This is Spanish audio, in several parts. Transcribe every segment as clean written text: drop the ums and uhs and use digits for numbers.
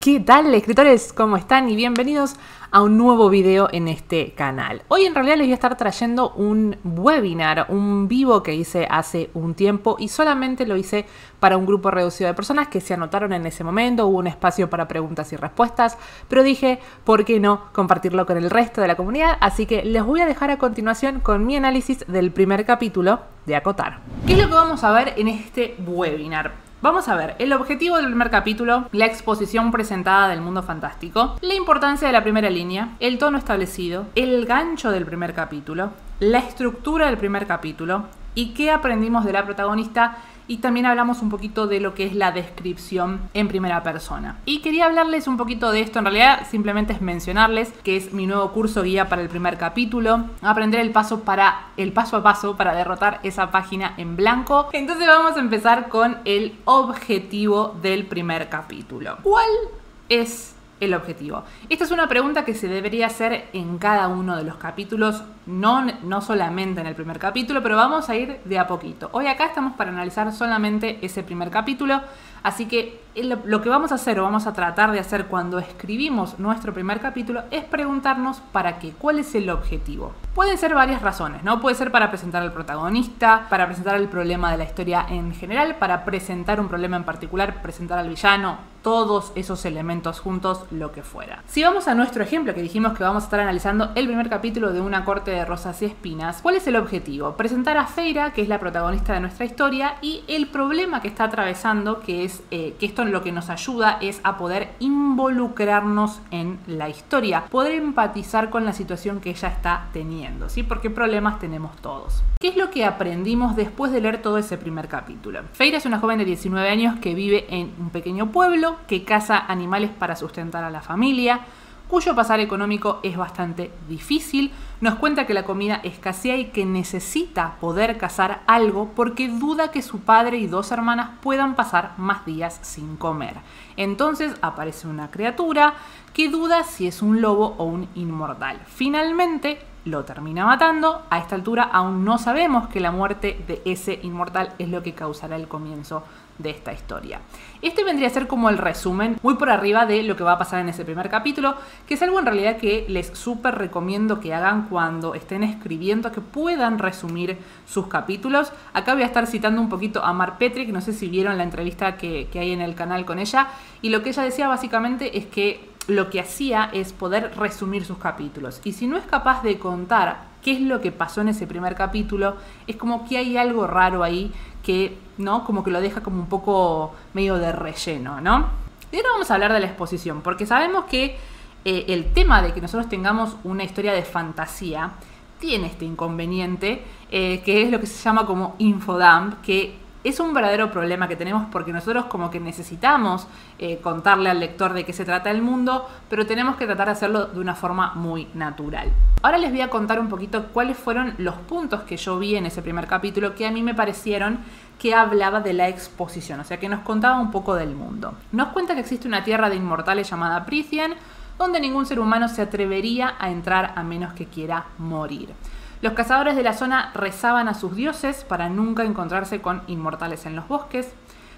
¿Qué tal, escritores? ¿Cómo están? Y bienvenidos a un nuevo video en este canal. Hoy en realidad les voy a estar trayendo un webinar, un vivo que hice hace un tiempo y solamente lo hice para un grupo reducido de personas que se anotaron en ese momento. Hubo un espacio para preguntas y respuestas, pero dije, ¿por qué no compartirlo con el resto de la comunidad? Así que les voy a dejar a continuación con mi análisis del primer capítulo de Acotar. ¿Qué es lo que vamos a ver en este webinar? Vamos a ver el objetivo del primer capítulo, la exposición presentada del mundo fantástico, la importancia de la primera línea, el tono establecido, el gancho del primer capítulo, la estructura del primer capítulo y qué aprendimos de la protagonista. Y también hablamos un poquito de lo que es la descripción en primera persona. Y quería hablarles un poquito de esto, en realidad simplemente es mencionarles que es mi nuevo curso guía para el primer capítulo, aprender el paso a paso para derrotar esa página en blanco. Entonces vamos a empezar con el objetivo del primer capítulo. ¿Cuál es el objetivo? Esta es una pregunta que se debería hacer en cada uno de los capítulos, no solamente en el primer capítulo, pero vamos a ir de a poquito. Hoy acá estamos para analizar solamente ese primer capítulo, así que lo que vamos a hacer o vamos a tratar de hacer cuando escribimos nuestro primer capítulo es preguntarnos para qué, cuál es el objetivo. Pueden ser varias razones, ¿no? Puede ser para presentar al protagonista, para presentar el problema de la historia en general, para presentar un problema en particular, presentar al villano, todos esos elementos juntos, lo que fuera. Si vamos a nuestro ejemplo, que dijimos que vamos a estar analizando el primer capítulo de Una corte de rosas y espinas, ¿cuál es el objetivo? Presentar a Feyre, que es la protagonista de nuestra historia, y el problema que está atravesando, que es que esto lo que nos ayuda es a poder involucrarnos en la historia, poder empatizar con la situación que ella está teniendo, ¿sí? Porque problemas tenemos todos. ¿Qué es lo que aprendimos después de leer todo ese primer capítulo? Feyre es una joven de 19 años que vive en un pequeño pueblo, que caza animales para sustentar a la familia, cuyo pasar económico es bastante difícil. Nos cuenta que la comida escasea y que necesita poder cazar algo porque duda que su padre y dos hermanas puedan pasar más días sin comer. Entonces aparece una criatura que duda si es un lobo o un inmortal. Finalmente lo termina matando. A esta altura aún no sabemos que la muerte de ese inmortal es lo que causará el comienzo de esta historia. Este vendría a ser como el resumen muy por arriba de lo que va a pasar en ese primer capítulo, que es algo en realidad que les súper recomiendo que hagan cuando estén escribiendo, que puedan resumir sus capítulos. Acá voy a estar citando un poquito a Mar Petrick, no sé si vieron la entrevista que hay en el canal con ella, y lo que ella decía básicamente es que lo que hacía es poder resumir sus capítulos, y si no es capaz de contar qué es lo que pasó en ese primer capítulo, es como que hay algo raro ahí que, ¿no? Como que lo deja como un poco medio de relleno, ¿no? Y ahora vamos a hablar de la exposición, porque sabemos que el tema de que nosotros tengamos una historia de fantasía tiene este inconveniente, que es lo que se llama como infodump, que es un verdadero problema que tenemos porque nosotros como que necesitamos contarle al lector de qué se trata el mundo, pero tenemos que tratar de hacerlo de una forma muy natural. Ahora les voy a contar un poquito cuáles fueron los puntos que yo vi en ese primer capítulo que a mí me parecieron que hablaba de la exposición, o sea que nos contaba un poco del mundo. Nos cuenta que existe una tierra de inmortales llamada Prythian, donde ningún ser humano se atrevería a entrar a menos que quiera morir. Los cazadores de la zona rezaban a sus dioses para nunca encontrarse con inmortales en los bosques.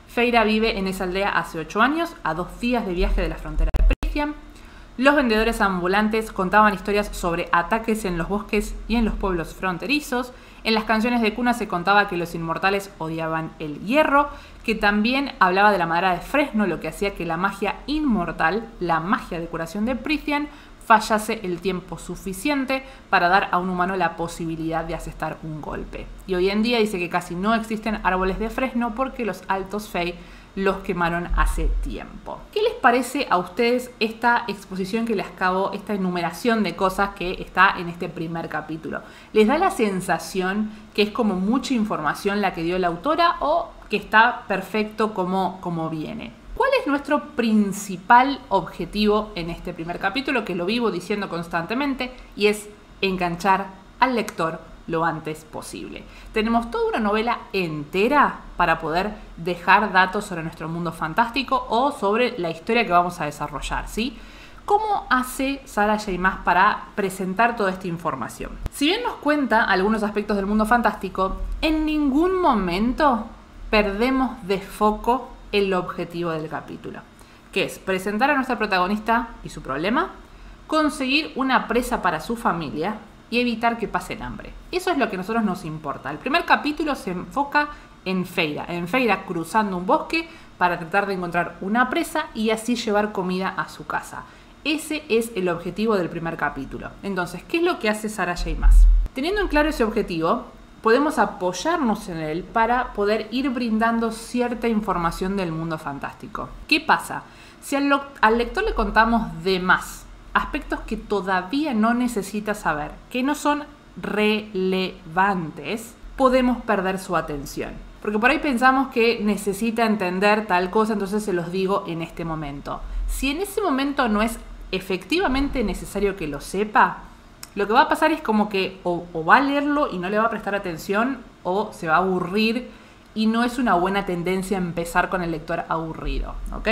Feyre vive en esa aldea hace 8 años, a 2 días de viaje de la frontera de Prythian. Los vendedores ambulantes contaban historias sobre ataques en los bosques y en los pueblos fronterizos. En las canciones de cuna se contaba que los inmortales odiaban el hierro, que también hablaba de la madera de fresno, lo que hacía que la magia inmortal, la magia de curación de Prythian, fallase el tiempo suficiente para dar a un humano la posibilidad de asestar un golpe. Y hoy en día dice que casi no existen árboles de fresno porque los altos Fey los quemaron hace tiempo. ¿Qué les parece a ustedes esta exposición que les acabo, esta enumeración de cosas que está en este primer capítulo? ¿Les da la sensación que es como mucha información la que dio la autora o que está perfecto como viene? ¿Cuál es nuestro principal objetivo en este primer capítulo? Que lo vivo diciendo constantemente, y es enganchar al lector lo antes posible. Tenemos toda una novela entera para poder dejar datos sobre nuestro mundo fantástico o sobre la historia que vamos a desarrollar, ¿sí? ¿Cómo hace Sarah J. Maas para presentar toda esta información? Si bien nos cuenta algunos aspectos del mundo fantástico, en ningún momento perdemos de foco el objetivo del capítulo. que es presentar a nuestra protagonista y su problema, conseguir una presa para su familia y evitar que pasen hambre. Eso es lo que a nosotros nos importa. El primer capítulo se enfoca en Feyre cruzando un bosque para tratar de encontrar una presa y así llevar comida a su casa. Ese es el objetivo del primer capítulo. Entonces, ¿qué es lo que hace Sarah J. Maas? Teniendo en claro ese objetivo, podemos apoyarnos en él para poder ir brindando cierta información del mundo fantástico. ¿Qué pasa? Si al lector le contamos de más, aspectos que todavía no necesita saber, que no son relevantes, podemos perder su atención. Porque por ahí pensamos que necesita entender tal cosa, entonces se los digo en este momento. Si en ese momento no es efectivamente necesario que lo sepa, lo que va a pasar es como que o va a leerlo y no le va a prestar atención o se va a aburrir y no es una buena tendencia empezar con el lector aburrido, ¿ok?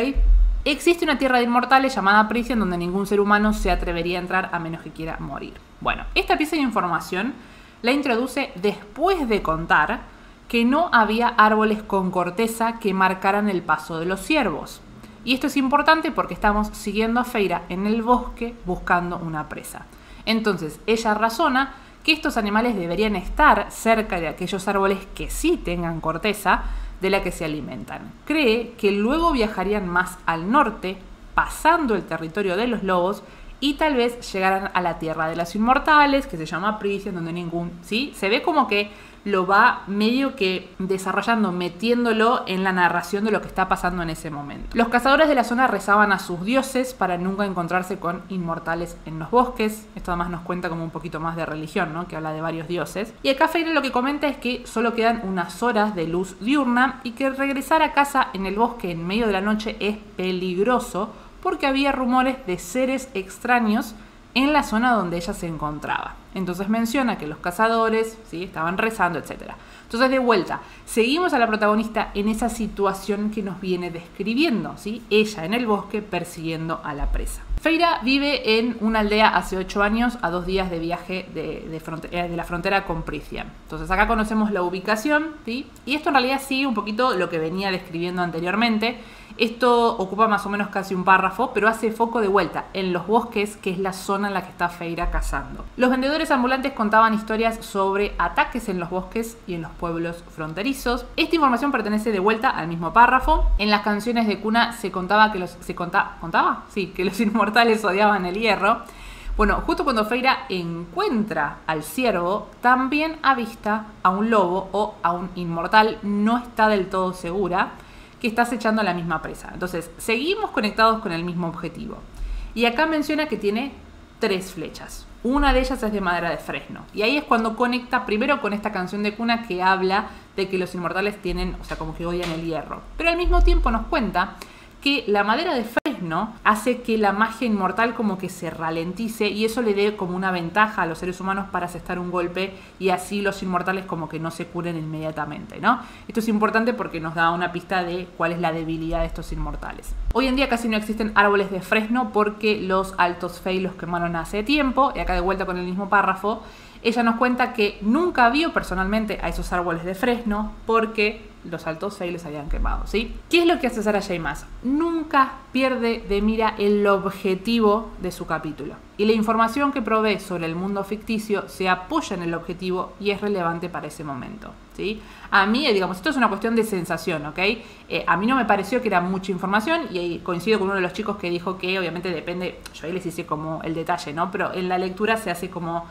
Existe una tierra de inmortales llamada Prisión donde ningún ser humano se atrevería a entrar a menos que quiera morir. Bueno, esta pieza de información la introduce después de contar que no había árboles con corteza que marcaran el paso de los ciervos. Y esto es importante porque estamos siguiendo a Feyre en el bosque buscando una presa. Entonces, ella razona que estos animales deberían estar cerca de aquellos árboles que sí tengan corteza de la que se alimentan. Cree que luego viajarían más al norte, pasando el territorio de los lobos, y tal vez llegaran a la tierra de los inmortales, que se llama Prisión, donde ningún... ¿sí? Se ve como que lo va medio que desarrollando, metiéndolo en la narración de lo que está pasando en ese momento. Los cazadores de la zona rezaban a sus dioses para nunca encontrarse con inmortales en los bosques. Esto además nos cuenta como un poquito más de religión, ¿no? Que habla de varios dioses. Y acá Feyre lo que comenta es que solo quedan unas horas de luz diurna y que regresar a casa en el bosque en medio de la noche es peligroso porque había rumores de seres extraños en la zona donde ella se encontraba. Entonces menciona que los cazadores, ¿sí?, estaban rezando, etc. Entonces, de vuelta, seguimos a la protagonista en esa situación que nos viene describiendo, ¿sí? Ella en el bosque persiguiendo a la presa. Feyre vive en una aldea hace 8 años, a 2 días de viaje de la frontera con Prisión. Entonces acá conocemos la ubicación, ¿sí? Y esto en realidad sigue un poquito lo que venía describiendo anteriormente. Esto ocupa más o menos casi un párrafo, pero hace foco de vuelta en los bosques, que es la zona en la que está Feyre cazando. Los vendedores ambulantes contaban historias sobre ataques en los bosques y en los pueblos fronterizos. Esta información pertenece de vuelta al mismo párrafo. En las canciones de cuna se contaba que que los inmortales odiaban el hierro. Bueno, justo cuando Feyre encuentra al ciervo, también avista a un lobo o a un inmortal, no está del todo segura, que está acechando a la misma presa. Entonces, seguimos conectados con el mismo objetivo. Y acá menciona que tiene 3 flechas. Una de ellas es de madera de fresno. Y ahí es cuando conecta primero con esta canción de cuna que habla de que los inmortales tienen, o sea, como que odian el hierro. Pero al mismo tiempo nos cuenta que la madera de fresno hace que la magia inmortal como que se ralentice y eso le dé como una ventaja a los seres humanos para asestar un golpe y así los inmortales como que no se curen inmediatamente, ¿no? Esto es importante porque nos da una pista de cuál es la debilidad de estos inmortales. Hoy en día casi no existen árboles de fresno porque los altos fey los quemaron hace tiempo, y acá de vuelta con el mismo párrafo, ella nos cuenta que nunca vio personalmente a esos árboles de fresno porque los altos fey les habían quemado, ¿sí? ¿Qué es lo que hace Sarah J. Maas? Nunca pierde de mira el objetivo de su capítulo. Y la información que provee sobre el mundo ficticio se apoya en el objetivo y es relevante para ese momento, ¿sí? A mí, digamos, esto es una cuestión de sensación, ¿ok? A mí no me pareció que era mucha información y coincido con uno de los chicos que dijo que obviamente depende, yo ahí les hice como el detalle, ¿no? Pero en la lectura se hace como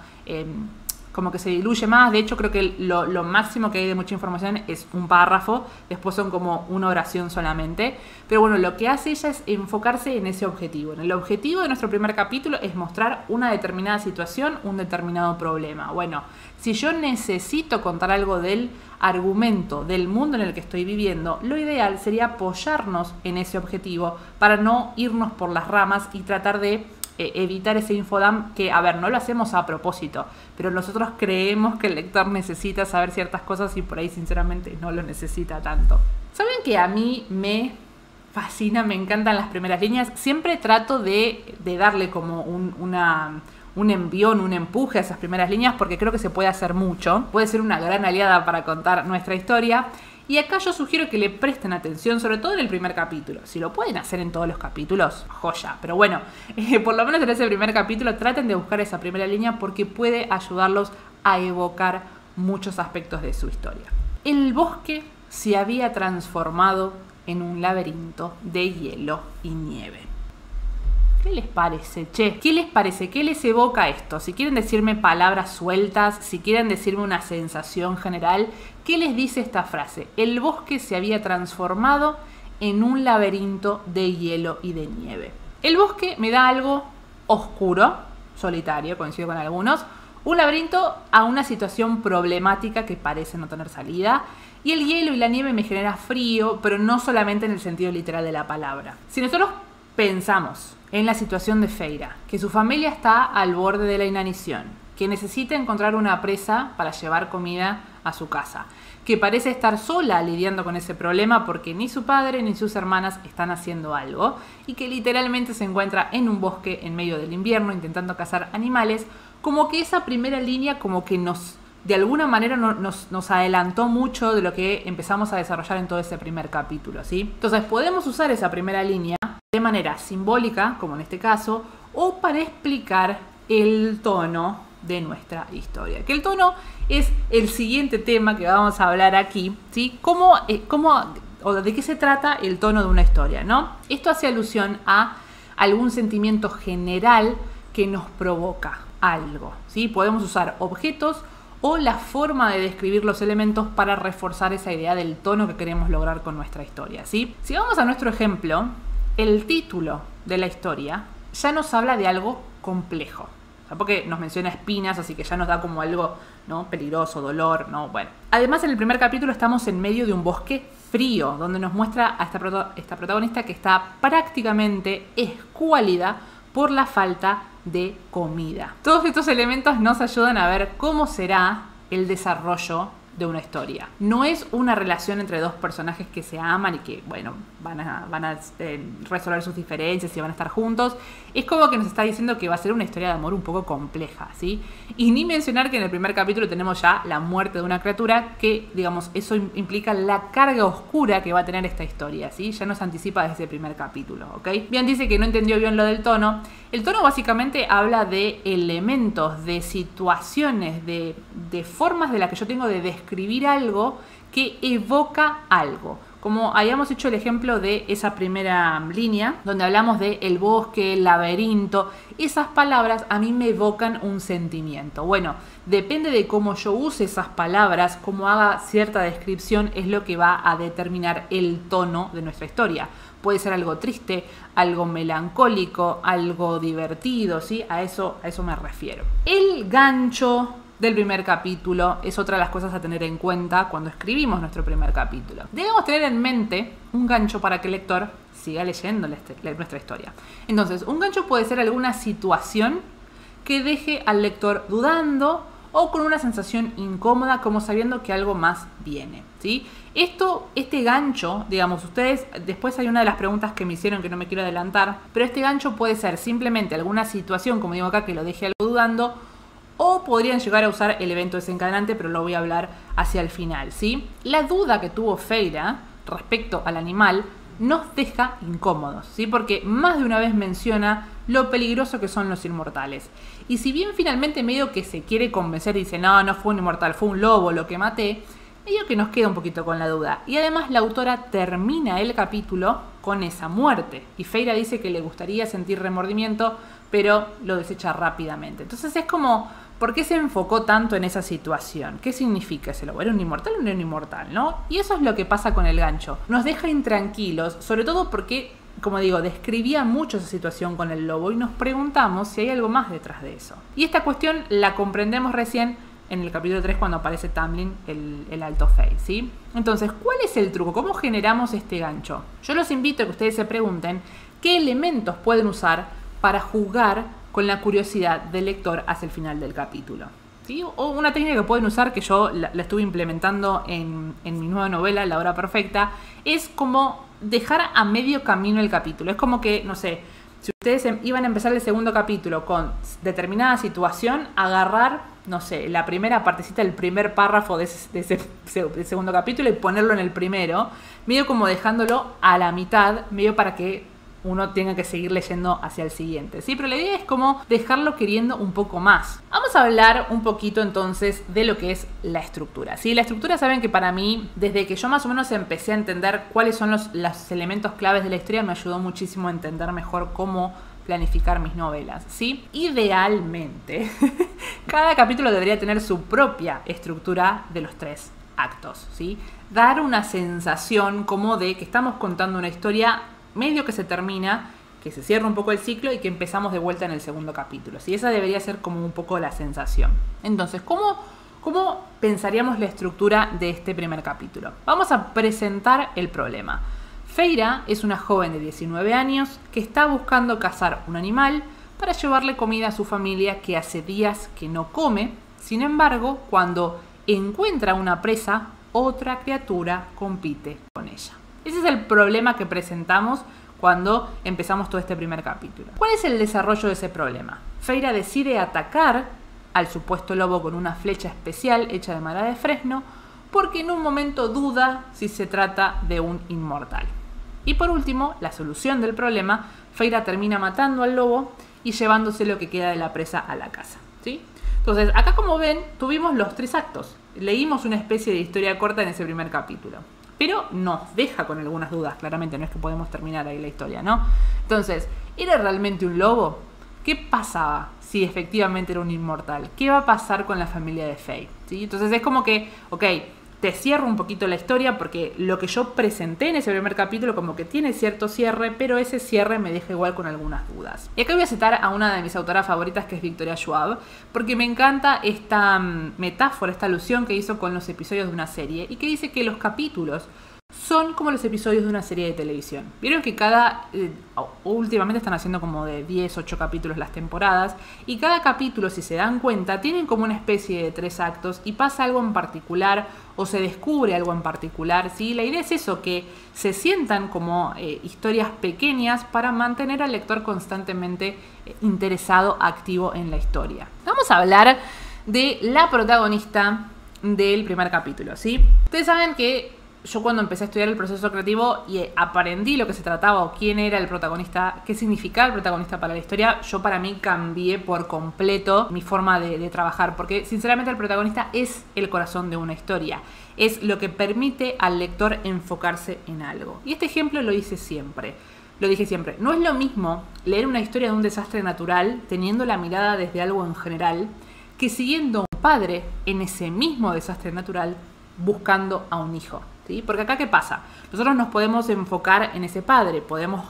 que se diluye más. De hecho, creo que lo máximo que hay de mucha información es un párrafo, después son como una oración solamente. Pero bueno, lo que hace ella es enfocarse en ese objetivo. El objetivo de nuestro primer capítulo es mostrar una determinada situación, un determinado problema. Bueno, si yo necesito contar algo del argumento, del mundo en el que estoy viviendo, lo ideal sería apoyarnos en ese objetivo para no irnos por las ramas y tratar de evitar ese infodump que, a ver, no lo hacemos a propósito, pero nosotros creemos que el lector necesita saber ciertas cosas y por ahí sinceramente no lo necesita tanto. ¿Saben que a mí me fascina, me encantan las primeras líneas? Siempre trato de darle como un envión, un empuje a esas primeras líneas porque creo que se puede hacer mucho. Puede ser una gran aliada para contar nuestra historia. Y acá yo sugiero que le presten atención, sobre todo en el primer capítulo. Si lo pueden hacer en todos los capítulos, joya. Pero bueno, por lo menos en ese primer capítulo traten de buscar esa primera línea porque puede ayudarlos a evocar muchos aspectos de su historia. El bosque se había transformado en un laberinto de hielo y nieve. ¿Qué les parece, che? ¿Qué les parece? ¿Qué les evoca esto? Si quieren decirme palabras sueltas, si quieren decirme una sensación general, ¿qué les dice esta frase? El bosque se había transformado en un laberinto de hielo y de nieve. El bosque me da algo oscuro, solitario, coincido con algunos, un laberinto a una situación problemática que parece no tener salida, y el hielo y la nieve me genera frío, pero no solamente en el sentido literal de la palabra. Si nosotros pensamos en la situación de Feyre, que su familia está al borde de la inanición, que necesita encontrar una presa para llevar comida a su casa, que parece estar sola lidiando con ese problema porque ni su padre ni sus hermanas están haciendo algo, y que literalmente se encuentra en un bosque en medio del invierno intentando cazar animales, como que esa primera línea como que de alguna manera nos adelantó mucho de lo que empezamos a desarrollar en todo ese primer capítulo, ¿sí? Entonces podemos usar esa primera línea de manera simbólica, como en este caso, o para explicar el tono de nuestra historia. Que el tono es el siguiente tema que vamos a hablar aquí, ¿sí? O de qué se trata el tono de una historia, ¿no? Esto hace alusión a algún sentimiento general que nos provoca algo, ¿sí? Podemos usar objetos o la forma de describir los elementos para reforzar esa idea del tono que queremos lograr con nuestra historia, ¿sí? Si vamos a nuestro ejemplo, el título de la historia ya nos habla de algo complejo, porque nos menciona espinas, así que ya nos da como algo, ¿no?, peligroso, dolor, ¿no? Bueno. Además, en el primer capítulo estamos en medio de un bosque frío, donde nos muestra a esta protagonista que está prácticamente escuálida por la falta de comida. Todos estos elementos nos ayudan a ver cómo será el desarrollo de una historia. No es una relación entre dos personajes que se aman y que, bueno, van a resolver sus diferencias y van a estar juntos. Es como que nos está diciendo que va a ser una historia de amor un poco compleja, ¿sí? Y ni mencionar que en el primer capítulo tenemos ya la muerte de una criatura que, digamos, eso implica la carga oscura que va a tener esta historia, ¿sí? Ya nos anticipa desde el primer capítulo, ¿ok? Bien, dice que no entendió bien lo del tono. El tono básicamente habla de elementos, de situaciones, de formas de las que yo tengo de describir algo que evoca algo. Como habíamos hecho el ejemplo de esa primera línea, donde hablamos de el bosque, el laberinto, esas palabras a mí me evocan un sentimiento. Bueno, depende de cómo yo use esas palabras, cómo haga cierta descripción, es lo que va a determinar el tono de nuestra historia. Puede ser algo triste, algo melancólico, algo divertido, ¿sí? A eso me refiero. El gancho del primer capítulo es otra de las cosas a tener en cuenta cuando escribimos nuestro primer capítulo. Debemos tener en mente un gancho para que el lector siga leyendo nuestra historia. Entonces, un gancho puede ser alguna situación que deje al lector dudando o con una sensación incómoda, como sabiendo que algo más viene, ¿sí? Este gancho, digamos, ustedes, después hay una de las preguntas que me hicieron que no me quiero adelantar, pero este gancho puede ser simplemente alguna situación, como digo acá, que lo deje algo dudando, o podrían llegar a usar el evento desencadenante, pero lo voy a hablar hacia el final, ¿sí? La duda que tuvo Feyre respecto al animal nos deja incómodos, ¿sí? Porque más de una vez menciona lo peligroso que son los inmortales. Y si bien finalmente medio que se quiere convencer y dice, no fue un inmortal, fue un lobo lo que maté, medio que nos queda un poquito con la duda. Y además la autora termina el capítulo con esa muerte. Y Feyre dice que le gustaría sentir remordimiento, pero lo desecha rápidamente. Entonces es como, ¿por qué se enfocó tanto en esa situación? ¿Qué significa ese lobo? ¿Era un inmortal o no era un inmortal, no? Y eso es lo que pasa con el gancho. Nos deja intranquilos, sobre todo porque, como digo, describía mucho esa situación con el lobo y nos preguntamos si hay algo más detrás de eso. Y esta cuestión la comprendemos recién en el capítulo 3 cuando aparece Tamlin, el alto Fae, ¿sí? Entonces, ¿cuál es el truco? ¿Cómo generamos este gancho? Yo los invito a que ustedes se pregunten qué elementos pueden usar para jugar con la curiosidad del lector hacia el final del capítulo, ¿sí? O una técnica que pueden usar, que yo la estuve implementando en mi nueva novela, La Hora Perfecta, es como dejar a medio camino el capítulo. Es como que, no sé, si ustedes iban a empezar el segundo capítulo con determinada situación, agarrar no sé, la primera partecita, el primer párrafo de ese segundo capítulo y ponerlo en el primero, medio como dejándolo a la mitad, medio para que uno tenga que seguir leyendo hacia el siguiente, ¿sí? Pero la idea es como dejarlo queriendo un poco más. Vamos a hablar un poquito entonces de lo que es la estructura, ¿sí? La estructura, saben que para mí, desde que yo más o menos empecé a entender cuáles son los elementos claves de la historia, me ayudó muchísimo a entender mejor cómo planificar mis novelas, ¿sí? Idealmente, cada capítulo debería tener su propia estructura de los 3 actos, ¿sí? Dar una sensación como de que estamos contando una historia medio que se termina, que se cierra un poco el ciclo y que empezamos de vuelta en el segundo capítulo, ¿sí? Esa debería ser como un poco la sensación. Entonces, ¿cómo pensaríamos la estructura de este primer capítulo? Vamos a presentar el problema. Feyre es una joven de 19 años que está buscando cazar un animal para llevarle comida a su familia que hace días que no come. Sin embargo, cuando encuentra una presa, otra criatura compite con ella. Ese es el problema que presentamos cuando empezamos todo este primer capítulo. ¿Cuál es el desarrollo de ese problema? Feyre decide atacar al supuesto lobo con una flecha especial hecha de madera de fresno porque en un momento duda si se trata de un inmortal. Y por último, la solución del problema, Feyre termina matando al lobo y llevándose lo que queda de la presa a la casa, ¿sí? Entonces, acá como ven, tuvimos los 3 actos. Leímos una especie de historia corta en ese primer capítulo. Pero nos deja con algunas dudas, claramente, no es que podemos terminar ahí la historia, ¿no? Entonces, ¿era realmente un lobo? ¿Qué pasaba si efectivamente era un inmortal? ¿Qué va a pasar con la familia de Faye? ¿Sí? Entonces es como que, ok, te cierro un poquito la historia porque lo que yo presenté en ese primer capítulo como que tiene cierto cierre, pero ese cierre me deja igual con algunas dudas. Y acá voy a citar a una de mis autoras favoritas, que es Victoria Schwab, porque me encanta esta metáfora, esta alusión que hizo con los episodios de una serie y que dice que los capítulos son como los episodios de una serie de televisión. Vieron que últimamente están haciendo como de 10, 8 capítulos las temporadas, y cada capítulo, si se dan cuenta, tienen como una especie de 3 actos y pasa algo en particular o se descubre algo en particular, ¿sí? La idea es eso, que se sientan como historias pequeñas para mantener al lector constantemente interesado, activo en la historia. Vamos a hablar de la protagonista del primer capítulo, ¿sí? Ustedes saben que yo cuando empecé a estudiar el proceso creativo y aprendí lo que se trataba o quién era el protagonista, qué significaba el protagonista para la historia, yo para mí cambié por completo mi forma de trabajar, porque sinceramente el protagonista es el corazón de una historia, es lo que permite al lector enfocarse en algo. Y este ejemplo lo dije siempre. No es lo mismo leer una historia de un desastre natural teniendo la mirada desde algo en general que siguiendo a un padre en ese mismo desastre natural buscando a un hijo, ¿sí? Porque acá, ¿qué pasa? Nosotros nos podemos enfocar en ese padre, podemos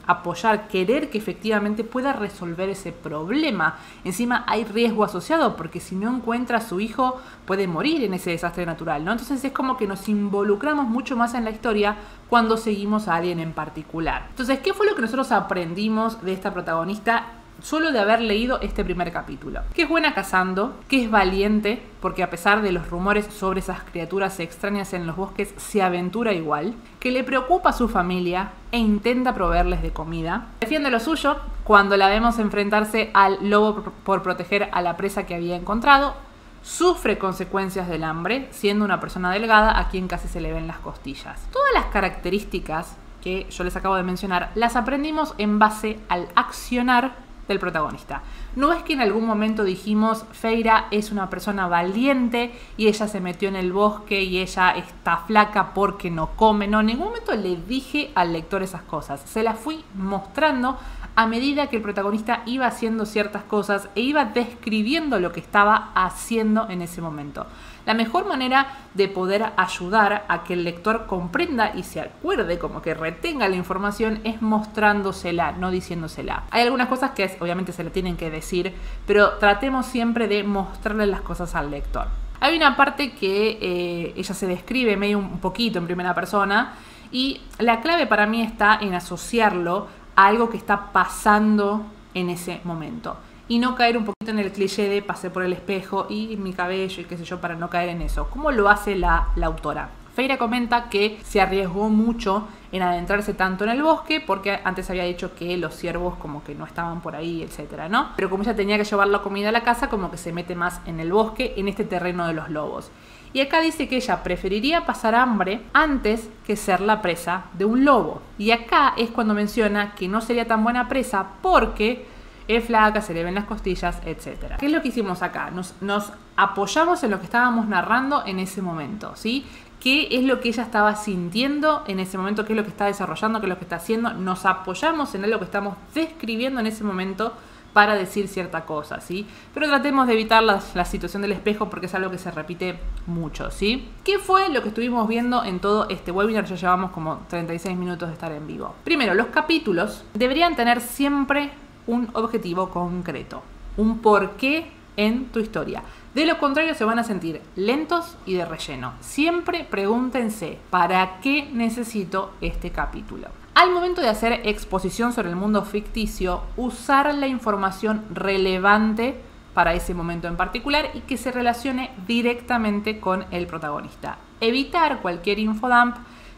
apoyar, querer que efectivamente pueda resolver ese problema. Encima hay riesgo asociado, porque si no encuentra a su hijo puede morir en ese desastre natural, ¿no? Entonces es como que nos involucramos mucho más en la historia cuando seguimos a alguien en particular. Entonces, ¿qué fue lo que nosotros aprendimos de esta protagonista solo de haber leído este primer capítulo? Que es buena cazando, que es valiente, porque a pesar de los rumores sobre esas criaturas extrañas en los bosques, se aventura igual, que le preocupa a su familia e intenta proveerles de comida, defiende lo suyo cuando la vemos enfrentarse al lobo por proteger a la presa que había encontrado, sufre consecuencias del hambre, siendo una persona delgada a quien casi se le ven las costillas. Todas las características que yo les acabo de mencionar las aprendimos en base al accionar del protagonista. No es que en algún momento dijimos Feyre es una persona valiente y ella se metió en el bosque y ella está flaca porque no come. No, en ningún momento le dije al lector esas cosas. Se las fui mostrando a medida que el protagonista iba haciendo ciertas cosas e iba describiendo lo que estaba haciendo en ese momento. La mejor manera de poder ayudar a que el lector comprenda y se acuerde, como que retenga la información, es mostrándosela, no diciéndosela. Hay algunas cosas que obviamente se le tienen que decir, pero tratemos siempre de mostrarle las cosas al lector. Hay una parte que ella se describe medio un poquito en primera persona, y la clave para mí está en asociarlo a algo que está pasando en ese momento. Y no caer un poquito en el cliché de pasé por el espejo y mi cabello y qué sé yo, para no caer en eso. ¿Cómo lo hace la autora? Feyre comenta que se arriesgó mucho en adentrarse tanto en el bosque porque antes había dicho que los ciervos como que no estaban por ahí, etcétera, ¿no? Pero como ella tenía que llevar la comida a la casa, como que se mete más en el bosque, en este terreno de los lobos. Y acá dice que ella preferiría pasar hambre antes que ser la presa de un lobo. Y acá es cuando menciona que no sería tan buena presa porque es flaca, se le ven las costillas, etc. ¿Qué es lo que hicimos acá? Nos apoyamos en lo que estábamos narrando en ese momento, ¿sí? ¿Qué es lo que ella estaba sintiendo en ese momento? ¿Qué es lo que está desarrollando? ¿Qué es lo que está haciendo? Nos apoyamos en lo que estamos describiendo en ese momento para decir cierta cosa, ¿sí? Pero tratemos de evitar la situación del espejo porque es algo que se repite mucho, ¿sí? ¿Qué fue lo que estuvimos viendo en todo este webinar? Ya llevamos como 36 minutos de estar en vivo. Primero, los capítulos deberían tener siempre un objetivo concreto, un porqué en tu historia. De lo contrario se van a sentir lentos y de relleno. Siempre pregúntense, ¿para qué necesito este capítulo? Al momento de hacer exposición sobre el mundo ficticio, usar la información relevante para ese momento en particular y que se relacione directamente con el protagonista. Evitar cualquier infodump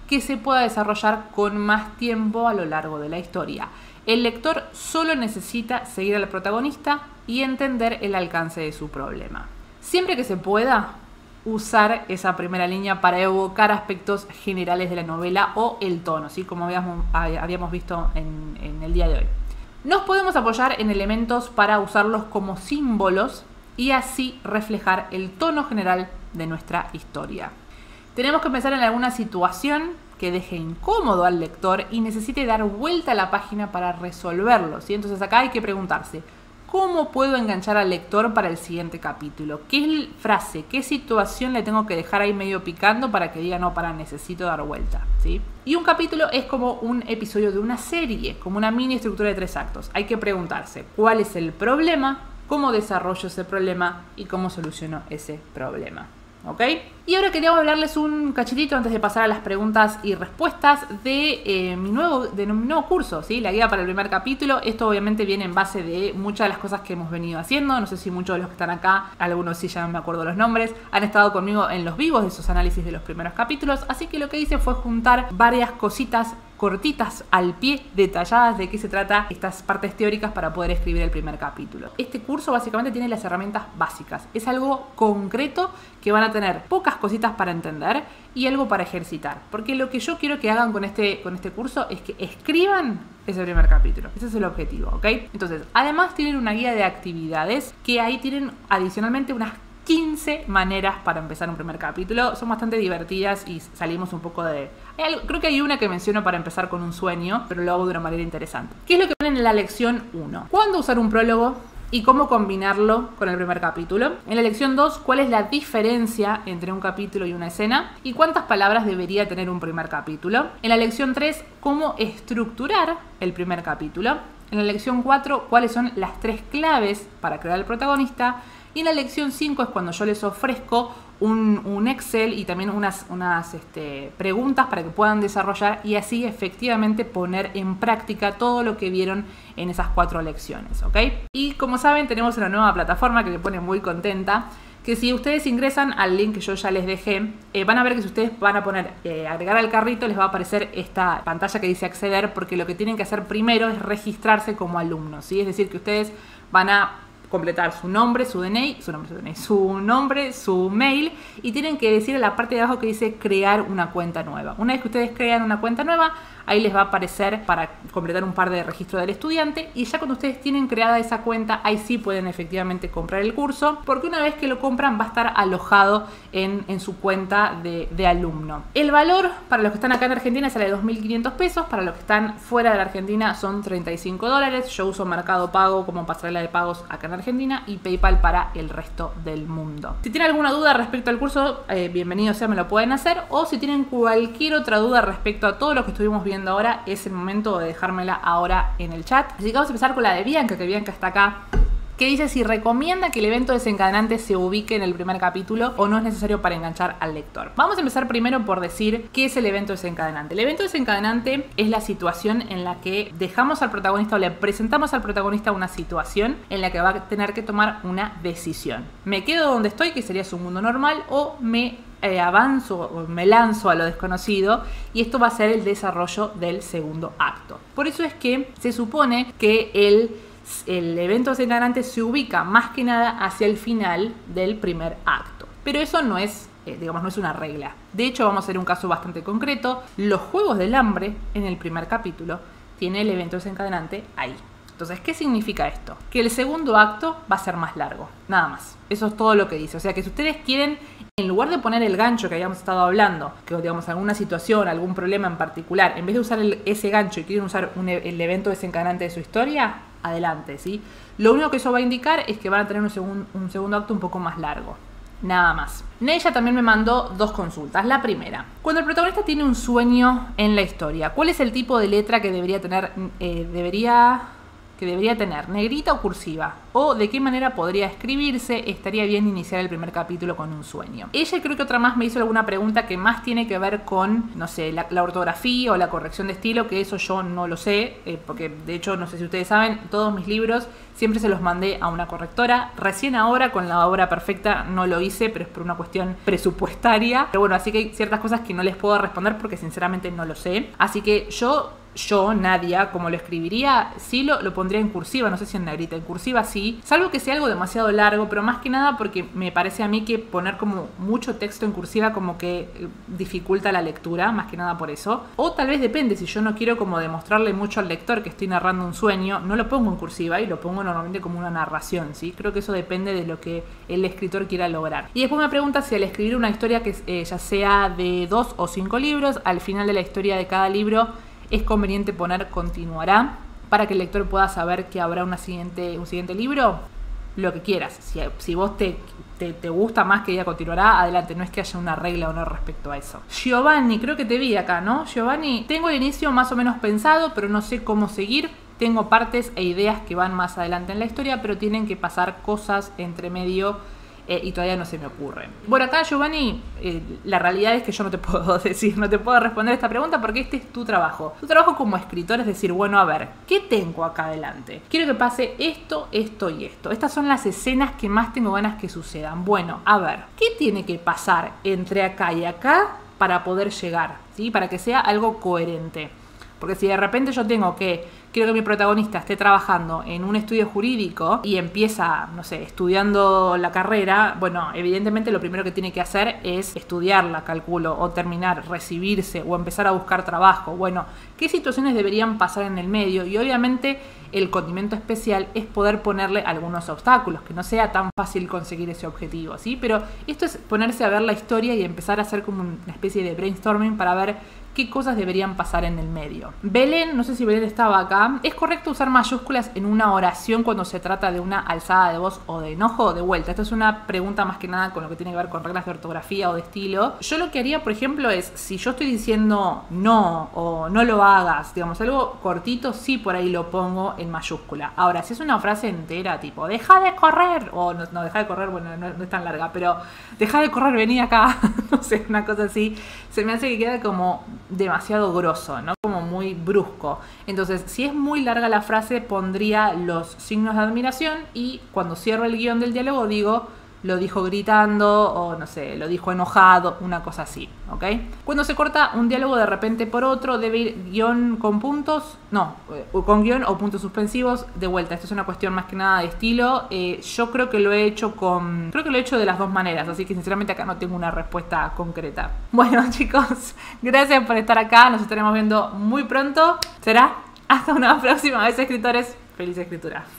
que se pueda desarrollar con más tiempo a lo largo de la historia. El lector solo necesita seguir al protagonista y entender el alcance de su problema. Siempre que se pueda, usar esa primera línea para evocar aspectos generales de la novela o el tono, ¿sí? Como habíamos visto en el día de hoy. Nos podemos apoyar en elementos para usarlos como símbolos y así reflejar el tono general de nuestra historia. Tenemos que pensar en alguna situación que deje incómodo al lector y necesite dar vuelta a la página para resolverlo, ¿sí? Entonces acá hay que preguntarse, ¿cómo puedo enganchar al lector para el siguiente capítulo? ¿Qué frase, qué situación le tengo que dejar ahí medio picando para que diga, no, necesito dar vuelta, ¿sí? Y un capítulo es como un episodio de una serie, como una mini estructura de 3 actos. Hay que preguntarse, ¿cuál es el problema? ¿Cómo desarrollo ese problema? ¿Y cómo soluciono ese problema? ¿Ok? Y ahora quería hablarles un cachitito antes de pasar a las preguntas y respuestas de mi nuevo curso, ¿sí? La guía para el primer capítulo. Esto obviamente viene en base de muchas de las cosas que hemos venido haciendo. No sé si muchos de los que están acá, algunos sí ya no me acuerdo los nombres, han estado conmigo en los vivos de esos análisis de los primeros capítulos. Así que lo que hice fue juntar varias cositas cortitas al pie, detalladas de qué se trata estas partes teóricas para poder escribir el primer capítulo. Este curso básicamente tiene las herramientas básicas. Es algo concreto que van a tener pocas cositas para entender y algo para ejercitar. Porque lo que yo quiero que hagan con este curso es que escriban ese primer capítulo. Ese es el objetivo, ¿ok? Entonces, además tienen una guía de actividades que ahí tienen adicionalmente unas 15 maneras para empezar un primer capítulo. Son bastante divertidas y salimos un poco de... Creo que hay una que menciono para empezar con un sueño, pero lo hago de una manera interesante. ¿Qué es lo que ven en la lección 1? ¿Cuándo usar un prólogo? Y cómo combinarlo con el primer capítulo. En la lección 2, ¿cuál es la diferencia entre un capítulo y una escena? ¿Y cuántas palabras debería tener un primer capítulo? En la lección 3, ¿cómo estructurar el primer capítulo? En la lección 4, ¿cuáles son las 3 claves para crear el protagonista? Y en la lección 5 es cuando yo les ofrezco un Excel y también unas preguntas para que puedan desarrollar y así efectivamente poner en práctica todo lo que vieron en esas 4 lecciones, ¿ok? Y como saben, tenemos una nueva plataforma que me pone muy contenta, que si ustedes ingresan al link que yo ya les dejé, van a ver que si ustedes van a poner agregar al carrito, les va a aparecer esta pantalla que dice acceder, porque lo que tienen que hacer primero es registrarse como alumnos, ¿sí? Es decir, que ustedes van a completar su nombre, su DNI, su mail y tienen que decir en la parte de abajo que dice crear una cuenta nueva. Una vez que ustedes crean una cuenta nueva, ahí les va a aparecer para completar un par de registros del estudiante y ya cuando ustedes tienen creada esa cuenta, ahí sí pueden efectivamente comprar el curso, porque una vez que lo compran va a estar alojado en su cuenta de alumno. El valor para los que están acá en Argentina sale 2.500 pesos, para los que están fuera de la Argentina son $35. Yo uso Mercado Pago como pasarela de pagos acá en Argentina y PayPal para el resto del mundo. Si tienen alguna duda respecto al curso, bienvenido sea, me lo pueden hacer, o si tienen cualquier otra duda respecto a todo lo que estuvimos viendo ahora, es el momento de dejármela ahora en el chat. Así que vamos a empezar con la de Bianca, que Bianca está acá, que dice si recomienda que el evento desencadenante se ubique en el primer capítulo o no es necesario para enganchar al lector. Vamos a empezar primero por decir qué es el evento desencadenante. El evento desencadenante es la situación en la que dejamos al protagonista o le presentamos al protagonista una situación en la que va a tener que tomar una decisión. ¿Me quedo donde estoy, que sería su mundo normal, o me avanzo o me lanzo a lo desconocido y esto va a ser el desarrollo del segundo acto. Por eso es que se supone que el evento desencadenante se ubica más que nada hacia el final del primer acto. Pero eso no es, digamos, no es una regla. De hecho, vamos a hacer un caso bastante concreto. Los Juegos del Hambre, en el primer capítulo, tiene el evento desencadenante ahí. Entonces, ¿qué significa esto? Que el segundo acto va a ser más largo, nada más. Eso es todo lo que dice. O sea, que si ustedes quieren, en lugar de poner el gancho que habíamos estado hablando, que digamos alguna situación, algún problema en particular, en vez de usar ese gancho y quieren usar el evento desencadenante de su historia, adelante, ¿sí? Lo único que eso va a indicar es que van a tener un segundo acto un poco más largo. Nada más. Neya también me mandó 2 consultas. La primera, cuando el protagonista tiene un sueño en la historia, ¿cuál es el tipo de letra que debería tener? ¿Negrita o cursiva? ¿O de qué manera podría escribirse? Estaría bien iniciar el primer capítulo con un sueño. Ella, creo que otra más, me hizo alguna pregunta que más tiene que ver con, no sé, la ortografía o la corrección de estilo, que eso yo no lo sé, porque de hecho, no sé si ustedes saben, todos mis libros siempre se los mandé a una correctora. Recién ahora, con la obra perfecta, no lo hice, pero es por una cuestión presupuestaria. Pero bueno, así que hay ciertas cosas que no les puedo responder porque sinceramente no lo sé. Así que yo, Nadia, como lo escribiría, sí lo pondría en cursiva, no sé si en negrita, en cursiva sí, salvo que sea algo demasiado largo, pero más que nada porque me parece a mí que poner como mucho texto en cursiva como que dificulta la lectura, más que nada por eso. O tal vez depende, si yo no quiero como demostrarle mucho al lector que estoy narrando un sueño, no lo pongo en cursiva y lo pongo normalmente como una narración, ¿sí? Creo que eso depende de lo que el escritor quiera lograr. Y después me pregunta si al escribir una historia que ya sea de 2 o 5 libros, al final de la historia de cada libro es conveniente poner continuará para que el lector pueda saber que habrá un siguiente libro. Lo que quieras. Si vos te gusta más que ella continuará, adelante. No es que haya una regla o no respecto a eso. Giovanni, creo que te vi acá, ¿no? Giovanni, tengo el inicio más o menos pensado, pero no sé cómo seguir. Tengo partes e ideas que van más adelante en la historia, pero tienen que pasar cosas entre medio y todavía no se me ocurre. Bueno, acá, Giovanni, la realidad es que yo no te puedo decir, no te puedo responder esta pregunta porque este es tu trabajo. Tu trabajo como escritor es decir, bueno, a ver, ¿qué tengo acá adelante? Quiero que pase esto, esto y esto. Estas son las escenas que más tengo ganas que sucedan. Bueno, a ver, ¿qué tiene que pasar entre acá y acá para poder llegar? ¿Sí? Para que sea algo coherente. Porque si de repente yo quiero que mi protagonista esté trabajando en un estudio jurídico y empieza, no sé, estudiando la carrera, bueno, evidentemente lo primero que tiene que hacer es estudiarla, calculo, o terminar, recibirse, o empezar a buscar trabajo. Bueno, ¿qué situaciones deberían pasar en el medio? Y obviamente el condimento especial es poder ponerle algunos obstáculos, que no sea tan fácil conseguir ese objetivo, ¿sí? Pero esto es ponerse a ver la historia y empezar a hacer como una especie de brainstorming para ver qué cosas deberían pasar en el medio. Belén, no sé si Belén estaba acá. ¿Es correcto usar mayúsculas en una oración cuando se trata de una alzada de voz o de enojo? De vuelta, esta es una pregunta más que nada con lo que tiene que ver con reglas de ortografía o de estilo. Yo lo que haría, por ejemplo, es, si yo estoy diciendo no o no lo hagas, digamos, algo cortito, sí por ahí lo pongo en mayúscula. Ahora, si es una frase entera, tipo, deja de correr, o no deja de correr, bueno, no es tan larga, pero deja de correr, vení acá, no sé, una cosa así, se me hace que queda como demasiado grosso, ¿no? Como muy brusco. Entonces, si es muy larga la frase, pondría los signos de admiración y cuando cierro el guión del diálogo digo, lo dijo gritando o no sé, lo dijo enojado, una cosa así, ¿ok? Cuando se corta un diálogo de repente por otro, debe ir guión con puntos, con guión o puntos suspensivos. De vuelta, esto es una cuestión más que nada de estilo. Yo creo que lo he hecho de las dos maneras, así que sinceramente acá no tengo una respuesta concreta. Bueno, chicos, gracias por estar acá, nos estaremos viendo muy pronto. Será hasta una próxima vez, escritores. Feliz escritura.